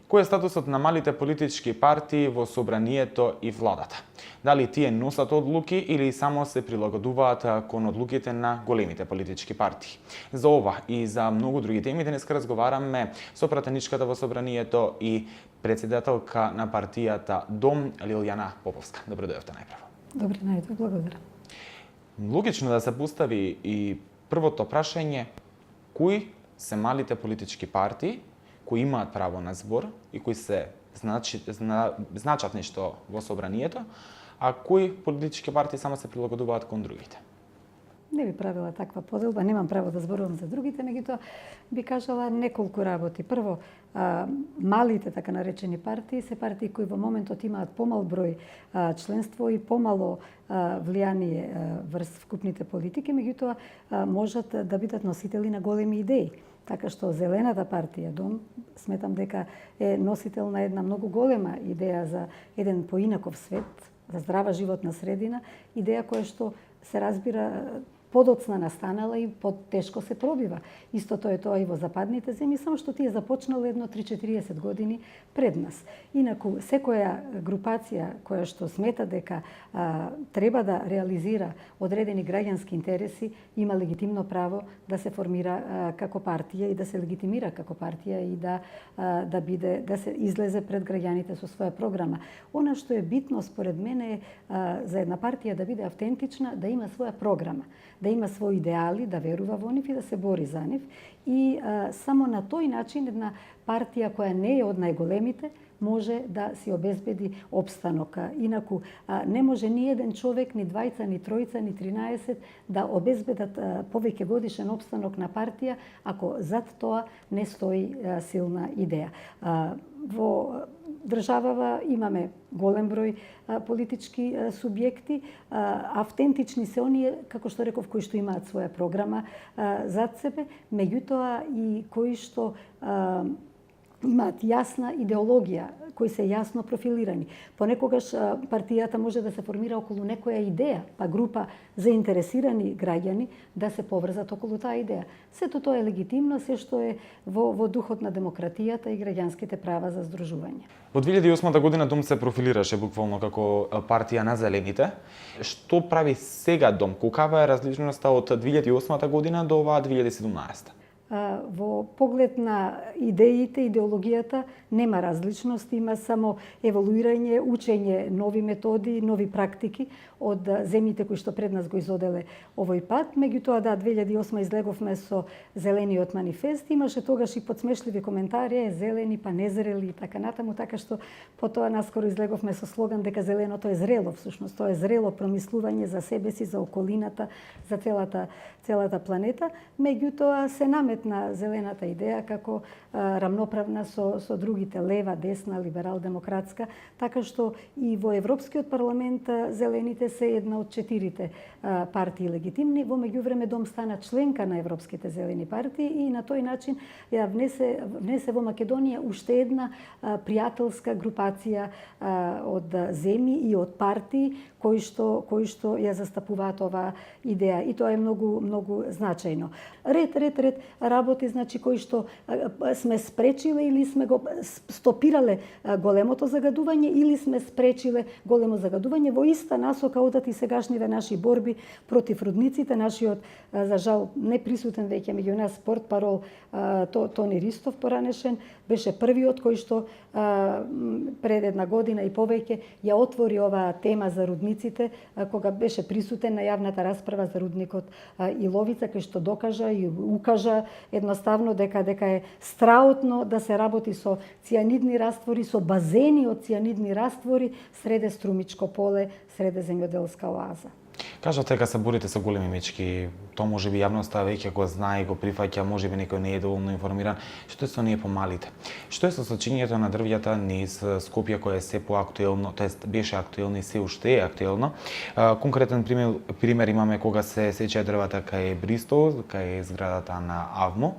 Кој е статусот на малите политички партии во собранието и владата? Дали тие носат одлуки или само се прилагодуваат кон одлуките на големите политички партии? За ова и за многу други теми денеска разговараме со пратеничката во собранието и председателка на партијата Дом Лилјана Поповска. Добро дојдовте најпрво. Добри најдов, благодарам. Логично да се постави и првото прашање, кои се малите политички партии кои имаат право на збор и кои се значат нешто во собранието, а кои политички партии само се прилагодуваат кон другите? Не би правила таква поделба, немам право да зборувам за другите, меѓутоа би кажала неколку работи. Прво, малите така наречени партии се партии кои во моментот имаат помал број членство и помало влијание врз вкупните политики, меѓутоа можат да бидат носители на големи идеи. Така што Зелената партија Дом сметам дека е носител на една многу голема идеја за еден поинаков свет, за здрава животна средина, идеја која што се разбира подоцна настанала и потешко се пробива. Истото е тоа и во западните земји, само што тие започнале едно 3-40 години пред нас. Инаку, секоја групација која што смета дека треба да реализира одредени граѓански интереси, има легитимно право да се формира како партија и да се легитимира како партија и да се излезе пред граѓаните со своја програма. Она што е битно според мене е за една партија да биде автентична, да има своја програма, да има своји идеали, да верува во нив и да се бори за нив. И само на тој начин една партија која не е од најголемите може да си обезбеди опстанок. Инаку не може ни еден човек, ни двајца, ни тројца, ни 13 да обезбедат повеќе годишен опстанок на партија ако зад тоа не стои силна идеја. Во државава имаме голем број политички субјекти, автентични се оние, како што реков, кои што имаат своја програма зад себе, меѓутоа и кои што имаат јасна идеологија, кои се јасно профилирани. Понекогаш партијата може да се формира околу некоја идеја, па група заинтересирани граѓани да се поврзат околу таа идеја. Сето тоа е легитимно, се што е во духот на демократијата и граѓанските права за здружување. Во 2008 година Дом се профилираше буквално како партија на зелените. Што прави сега Дом? Каква е различноста од 2008 година до оваа 2017? Во поглед на идеите, идеологијата нема различност, има само еволуирање, учење нови методи, нови практики од земјите кои што пред нас го изоделе овој пат. Меѓутоа, 2008 излеговме со Зелениот манифест, имаше тогаш и подсмешливи коментари, зелени па незрели и така натаму, така што потоа наскоро излеговме со слоган дека зеленото е зрело, всушност тоа е зрело промислување за себе си, за околината, за целата планета. Меѓутоа се наметна зелената идеја како рамноправна со другите, лева, десна, либерал-демократска, така што и во Европскиот парламент зелените се една од 4 партии легитимни. Во меѓувреме Дом стана членка на Европските зелени партии и на тој начин ја внесе во Македонија уште една пријателска групација од земји и од партии кои што ја застапуваат оваа идеја, и тоа е многу значајно. Ред работи, значи, кои што сме спречиле или сме го стопирале големото загадување или сме спречиле големо загадување. Во иста насока одат и сегашниве наши борби против рудниците. Нашиот, за жал, неприсутен веќе меѓу нас портпарол Тони Ристов поранешен беше првиот кој што пред една година и повеќе ја отвори оваа тема за рудниците, кога беше присутен на јавната расправа за рудникот Иловица, кај што докажа и укажа едноставно дека е страутно да се работи со цијанидни раствори, со базени од цијанидни раствори среде Струмичко поле, среде земјоделска оаза. Кажавте дека се борите со големи мечки, тоа можеби јавноста веќе го знае и го прифаќа, можеби некој не е доволно информиран. Што е со ние помалите? Што е со сочињето на дрвјата низ Скопје кој е се поактуелно, тоест беше актуелно и се уште е актуелно? Конкретен пример имаме кога се сече дрвата кај Бристол, кај зградата на АВМО.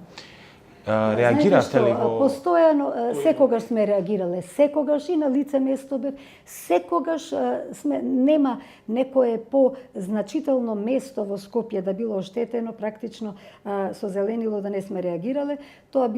Реагиравте ли го? Постојано, секогаш сме реагирале, секогаш и на лице место бев, секогаш нема некое по-значително место во Скопје да било оштетено, практично со зеленило да не сме реагирале. Тоа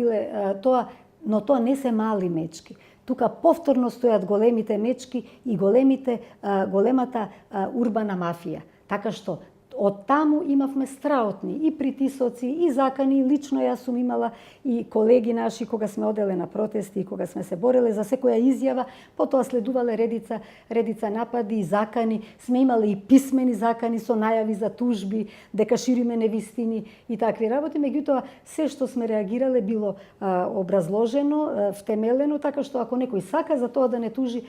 но тоа не се мали мечки. Тука повторно стојат големите мечки и големата урбана мафија. Така што од таму имавме страотни и притисоци, и закани, и лично јас сум имала и колеги наши кога сме оделе на протести и кога сме се бореле за секоја изјава, потоа следувале редица напади и закани, сме имале и писмени закани со најави за тужби, дека шириме невистини и такви работи, меѓутоа се што сме реагирале било образложено, втемелено, така што ако некој сака за тоа да не тужи,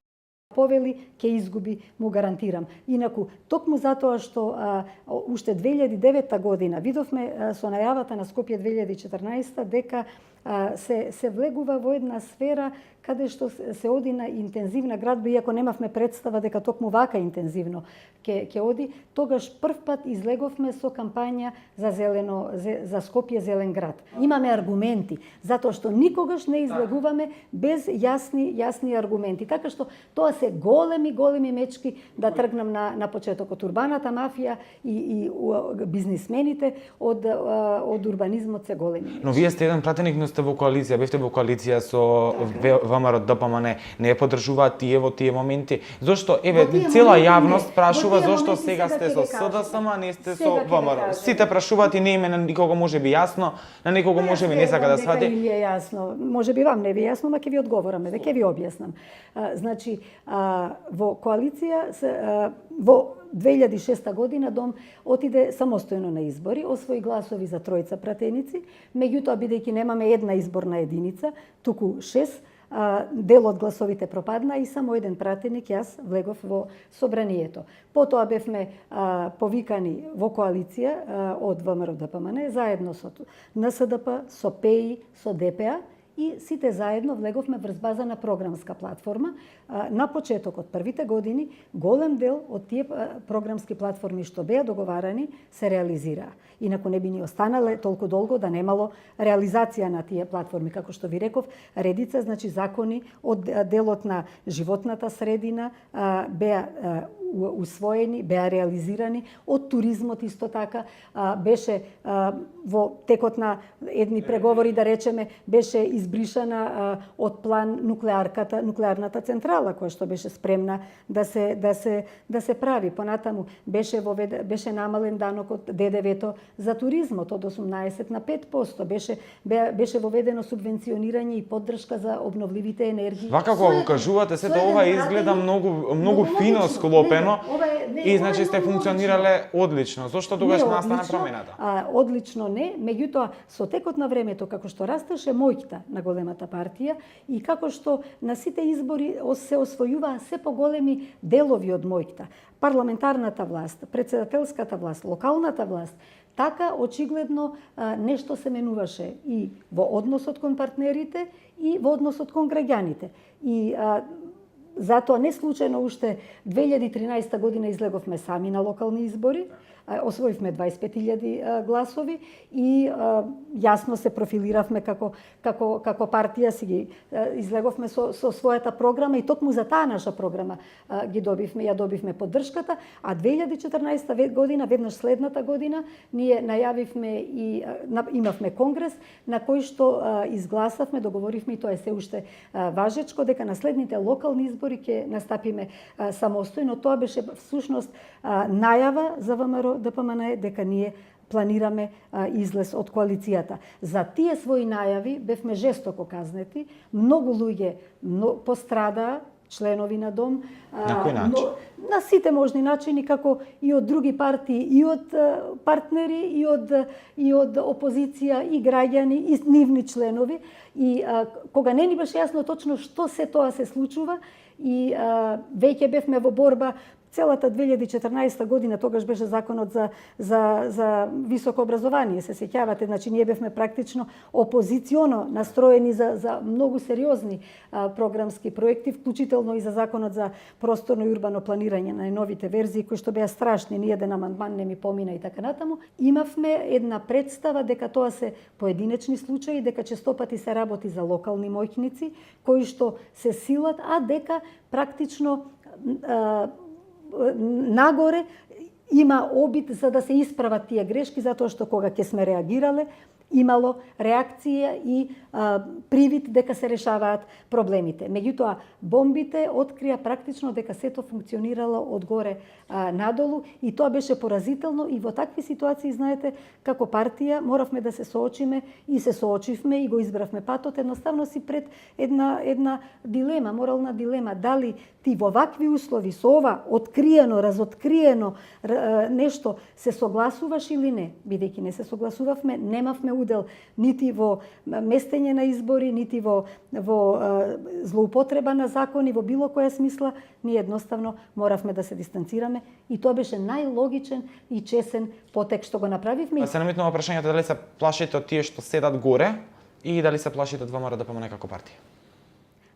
повели, ќе изгуби, му гарантирам. Инаку, токму затоа што уште 2009 година видовме со најавата на Скопје 2014 дека се влегува во една сфера каде што се оди на интензивна градба, иако немавме представа дека токму вака интензивно ќе оди, тогаш првпат излеговме со кампања за Скопје зелен град. Имаме аргументи, затоа што никогаш не излегуваме без јасни аргументи. Така што тоа се големи мечки, да тргнам на почетокот. Урбаната мафија и бизнисмените од урбанизмот се големи. Но вие сте еден пратеник, но сте во коалиција, бевте во коалиција со ВМРО ДПМН, не ја поддржуваат тие во тие моменти. Зошто цела јавност прашува зошто сега сте со СДСМ, а не сте со ВМРО. Сите прашуваат и не име на никого можеби јасно, на некого можеби не сака да свати. Им е јасно. Можеби вам не ви јасно, ма ќе ви одговораме, веќе ќе ви објаснам. Значи, во коалиција во 2006 година Дом отиде самостојно на избори, освои гласови за тројца пратеници, меѓутоа бидејќи немаме една изборна единица, туку 6, дел од гласовите пропадна и само еден пратеник, јас, влегов во собранието. Потоа бевме повикани во коалиција од ВМРО ДПМН, заедно со НСДП, со ПЕИ, со ДПА, и сите заедно влеговме врз база на програмска платформа. На почетокот првите години голем дел од тие програмски платформи што беа договарани се реализираа. Инаку не би ни останале толку долго да немало реализација на тие платформи. Како што ви реков, редица закони од делот на животната средина беа усвоени, беа реализирани, од туризмот исто така, беше во текот на едни преговори, да речеме, беше избришана од план нуклеарната централа, која што беше спремна да се прави. Понатаму беше намален данокот ДДВ-то за туризмот од 18 на 5%, беше воведено субвенционирање и поддршка за обновливите енергии. Вака кога го кажувате, сето ова изгледа многу фино склопено. И значи сте функционирале одлично. Зошто тогаш настана промената? Одлично не, меѓутоа со текот на времето, како што растеше моќта на големата партија и како што на сите избори се освојуваа се поголеми делови од моќта, парламентарната власт, претседателската власт, локалната власт, така очигледно нешто се менуваше и во односот кон партнерите и во односот кон граѓаните. И затоа не случајно уште 2013 година излеговме сами на локални избори, освоивме 25.000 гласови и јасно се профилиравме како партија, си ги излеговме со својата програма и токму за таа наша програма ја добивме поддршката, а 2014 година, веднаш следната година, ние најавивме и имавме конгрес на кој што изгласавме, договоривме и тоа е се уште важечко, дека на следните локални избори ќе настапиме самостојно. Тоа беше всушност најава за ВМРО ДПМН дека ние планираме излез од коалицијата. За тие своји најави бевме жестоко казнети, многу луѓе пострадаа, членови на Дом. На кој начин? На сите можни начини, како и од други партии, и од партнери, и од опозиција, и граѓани, и нивни членови. И кога не ни беше јасно точно што се тоа се случува, и веќе бевме во борба целата 2014 година, тогаш беше законот за високо образование, се сеќавате, значи ние бевме практично опозиционо настроени за многу сериозни програмски проекти, вклучително и за законот за просторно и урбано планирање на новите верзии, кои што беа страшни, ни еден амандман не ми помина и така натаму. Имавме една представа дека тоа се поединечни случаи, дека честопати се работи за локални моќници, кои што се силат, а дека практично нагоре има обид за да се исправат тие грешки, затоа што кога ќе сме реагирале, имало реакција и привид дека се решаваат проблемите. Меѓутоа, бомбите открија практично дека сето функционирало од горе надолу и тоа беше поразително и во такви ситуации, знаете, како партија моравме да се соочиме и се соочивме и го избравме патот, едноставно си пред една дилема, морална дилема, дали ти во вакви услови со ова откриено, разоткриено нешто се согласуваш или не. Бидејќи не се согласувавме, немавме удел нити во местење на избори, нити во злоупотреба на закони, во било која смисла, ние едноставно моравме да се дистанцираме и тоа беше најлогичен и чесен потек што го направивме. Се наметнува прашањето дали се плашите од тие што седат горе и дали се плашите од ВМРО ДПМНЕ како партија?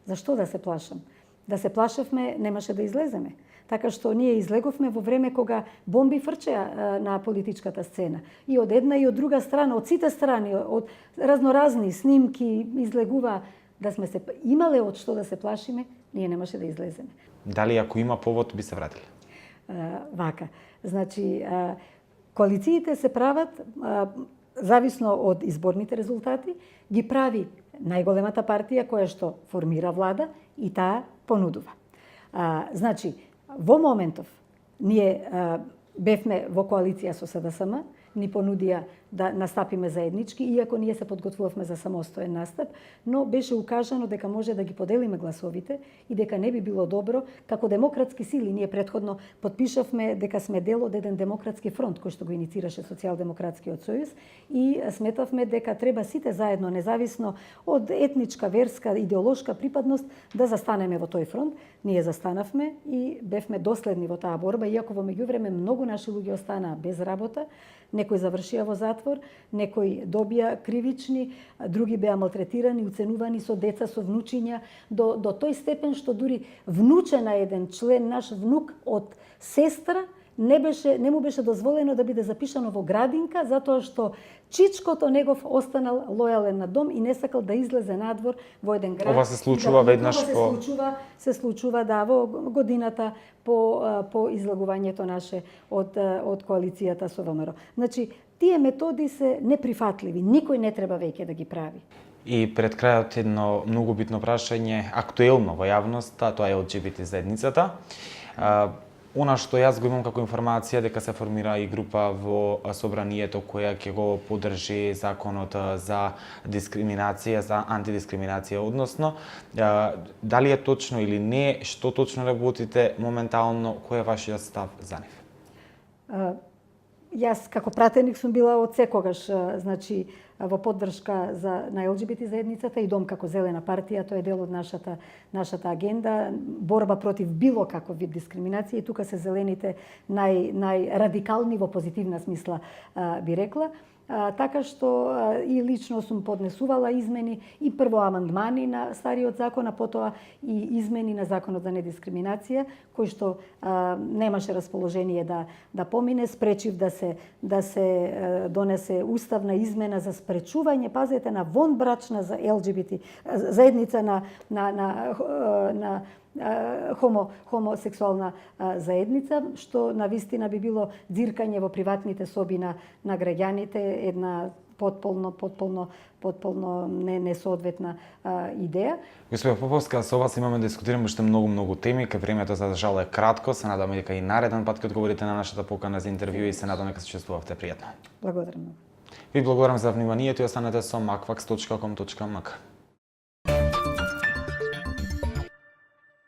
Зашто да се плашам? Да се плашевме, немаше да излеземе. Така што ние излеговме во време кога бомби фрчеа на политичката сцена. И од една и од друга страна, од сите страни, од разноразни снимки излегува да сме се имале од што да се плашиме, ние немаше да излеземе. Дали ако има повод би се вратили? Вака. Значи, коалициите се прават зависно од изборните резултати, ги прави најголемата партија која што формира влада и таа понудува. Значи, во моментов ние бевме во коалиција со СДСМ, ни понудија да настапиме заеднички, иако ние се подготвувавме за самостоен настап, но беше укажано дека може да ги поделиме гласовите и дека не би било добро, како демократски сили, ние претходно подпишавме дека сме дел од еден демократски фронт кој што го иницираше Социјалдемократскиот сојуз и сметавме дека треба сите заедно, независно од етничка, верска, идеолошка припадност, да застанеме во тој фронт. Ние застанавме и бевме доследни во таа борба, иако во меѓувреме многу наши луѓе останаа без работа, некои завршија во затвор, некои добија кривични, други беа малтретирани, уценувани со деца, со внучиња, до тој степен што дури внуче на еден член, наш внук од сестра, не му беше дозволено да биде запишано во градинка, затоа што чичкото негов останал лојален на дом и не сакал да излезе надвор во еден град. Ова се случува веднаш по... Се случува, да, во годината по излагувањето наше од коалицијата со ВМРО. Значи, тие методи се неприфатливи, никој не треба веќе да ги прави. И пред крајот едно многу битно прашање, актуелно во јавноста, тоа е ЛГБТ заедницата. Она што јас го имам како информација дека се формира и група во собранието која ќе го поддржи законот за дискриминација, за антидискриминација, односно дали е точно или не, што точно работите моментално, кој е вашиот став за нив? Јас како пратеник сум била од секогаш, значи, во поддршка на ЛГБТ заедницата и Дом како зелена партија, тоа е дел од нашата агенда, борба против било каков вид дискриминација и тука се зелените најрадикални во позитивна смисла, би рекла. Така што и лично сум поднесувала измени и прво амандмани на стариот закон, а потоа и измени на законот за недискриминација, кој што немаше расположение да помине, спречив да се донесе уставна измена за спречување, пазете, на вонбрачна за ЛГБТ заедница на хомосексуална заедница, што навистина би било дзиркање во приватните соби на граѓаните, една потполно несоодветна идеја. Господја Поповска, со вас имаме да дискутираме уште многу теми, кај времето за жал е кратко, се надаме дека и нареден пат ќе одговорите на нашата покана за интервју и се надаме дека се чувствувавте пријатно. Благодарам. Ви благодарам за вниманието и останете со makvax.com.mk.